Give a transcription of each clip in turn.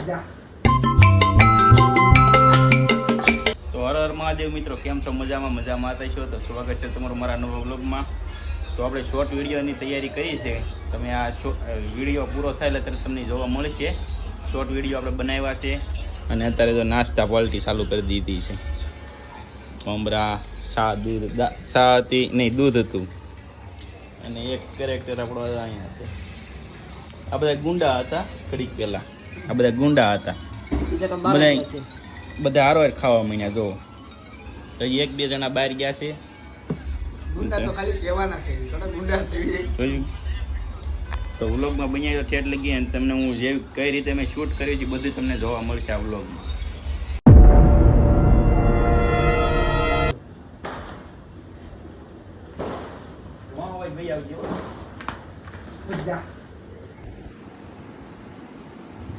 તો હર હર મહાદેવ મિત્રો, કેમ છો? મજામાં હતા છો? તો સ્વાગત છે તમારું મારા નવા વ્લોગમાં. તો આપણે શોર્ટ વિડીયોની તૈયારી કરી છે. તમે આ વિડીયો પૂરો થાય એટલે તરત તમને જોવા મળશે. શોર્ટ વિડીયો આપણે બનાવ્યા છે અને અત્યારે તો નાસ્તા પાલટી ચાલુ કરી દીધી છે. મમરા, સા હતી નહીં, દૂધ હતું અને એક કેરેક્ટર આપણો અહીંયા છે. આ બધા ગુંડા હતા ઘડીક પહેલાં, આ બધા ગુંડા હતા. બધા હારો ખાવા માંડ્યા. જો તો એક બે જણા બહાર ગયા છે. તો વ્લોગમાં બનાવ્યો ઠેઠ લગી અને તમને હું જે કઈ રીતે મેં શૂટ કર્યું છે બધું તમને જોવા મળશે આ વ્લોગમાં.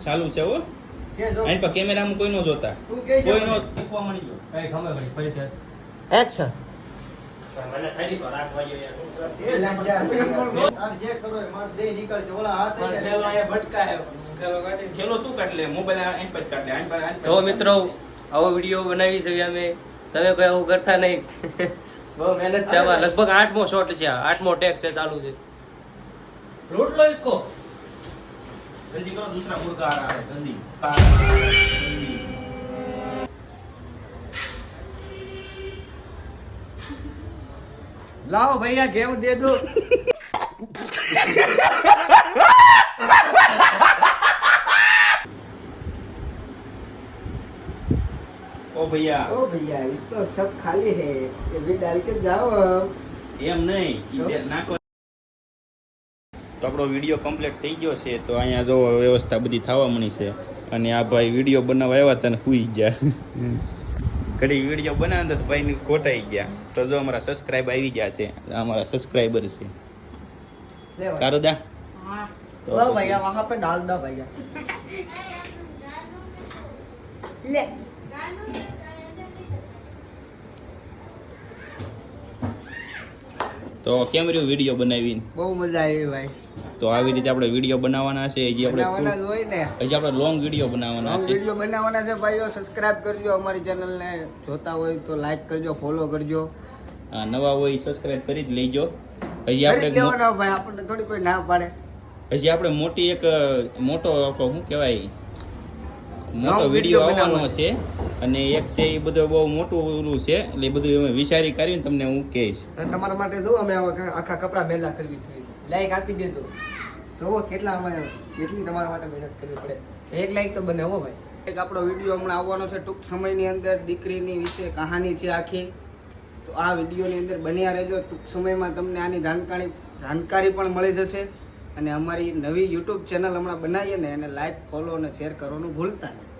ચાલુ છે હો. અહીં પર કેમેરામાં કોઈ નો જોતા, કોઈ નો ટીપવા મળી ગયો. કઈ ખમે ઘડી ફરી એક્શન મને સાઈડ પર રાખવા જોઈએ એ લંજા આ જે કરો માર બે નીકળ છે ઓલા હાથ છે ખેલો આયા ભટકા હે ખેલો કાઢી ખેલો તું કાઢ લે, મોબાઈલ અહીં પર કાઢ લે. અહીં પર જો મિત્રો, આવો વિડિયો બનાવી છે અમે. તમે કોઈ આવું કરતા નહીં. બહુ મહેનત છે. આવા લગભગ 8મો શોટ છે, 8મો ટેક છે, ચાલુ છે. लूट लो इसको. जल्दी करो, दूसरा मुर्गा आ रहा है, जल्दी. लाओ भैया गेम दे दो. ओ भैया इसको सब खाली है, ये भी डाल के जाओ. એમ નહીં, નાખો. તો આપણો વિડીયો કમ્પ્લીટ થઈ ગયો છે. તો અહીંયા જો વ્યવસ્થા બધી થવા મળી છે અને આ ભાઈ વિડીયો બનાવવા આવ્યા હતા ને સૂઈ ગયા. ઘડી વિડીયો બનાવ્યા તો ભાઈને ખોટાઈ ગયા. તો જો અમારા સબસ્ક્રાઇબ આવી ગયા છે, અમારા સબસ્ક્રાઇબર છે. કારુદા लो भैया वहाँ पे डाल दो भैया. ले તો કેમ રહ્યું વિડીયો બનાવીને? બહુ મજા આવી ભાઈ. તો આવી રીતે આપણે વિડીયો બનાવવાના છે. હજી બનાવવાના જ હોય ને. હજી આપણે લોંગ વિડીયો બનાવવાના છે. વિડીયો બનાવવાના છે ભાઈઓ. સબસ્ક્રાઇબ કરજો અમારી ચેનલને. જોતા હોય તો લાઈક કરજો, ફોલો કરજો. હા, નવા હોય સબસ્ક્રાઇબ કરી જ લેજો. હજી કરી લેવાનો ભાઈ, આપણને થોડી કોઈ ના પાડે. હજી આપણે મોટી એક મોટો શું કહેવાય મોટો વિડીયો આવવાનો છે અને એક છે એ બધું બહુ મોટું ઓલું છે એટલે એ બધું અમે વિચારી કરીને તમને હું કહીશ. તમારા માટે જો અમે આખા કપડા મેલા કરવી છે. લાઈક આપી દેજો. જોવો કેટલી તમારા માટે મહેનત કરવી પડે. એક લાઈક તો બને હો ભાઈ. એક આપણો વિડીયો હમણાં આવવાનો છે ટૂંક સમયની અંદર. દીકરીની વિશે કહાની છે આખી. તો આ વિડીયોની અંદર બન્યા રહેજો. ટૂંક સમયમાં તમને આની જાણકારી પણ મળી જશે. અને અમારી નવી યુટ્યુબ ચેનલ હમણાં બનાવીએ ને એને લાઈક, ફોલો અને શેર કરવાનું ભૂલતા નહીં.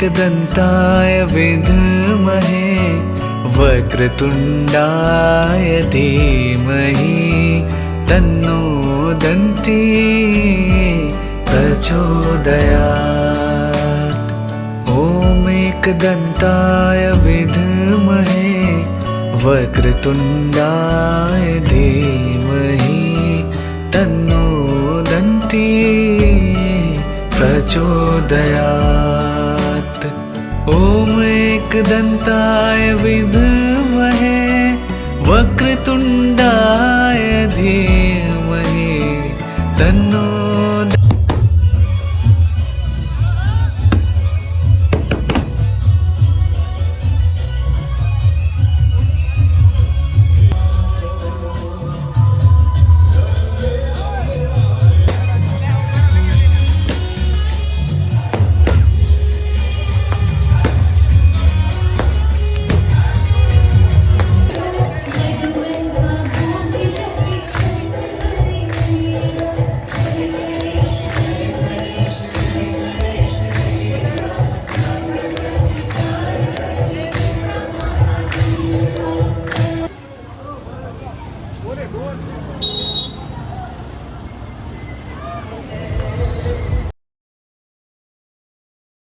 एकदन्ताय विद्महे वक्रतुण्डाय धीमहि तन्नो दन्ती प्रचोदयात्. ॐ एकदन्ताय विद्महे वक्रतुण्डाय धीमहि तन्नो दन्ती प्रचोदयात्. ॐ एकदन्ताय विद्महे वक्रतुण्डाय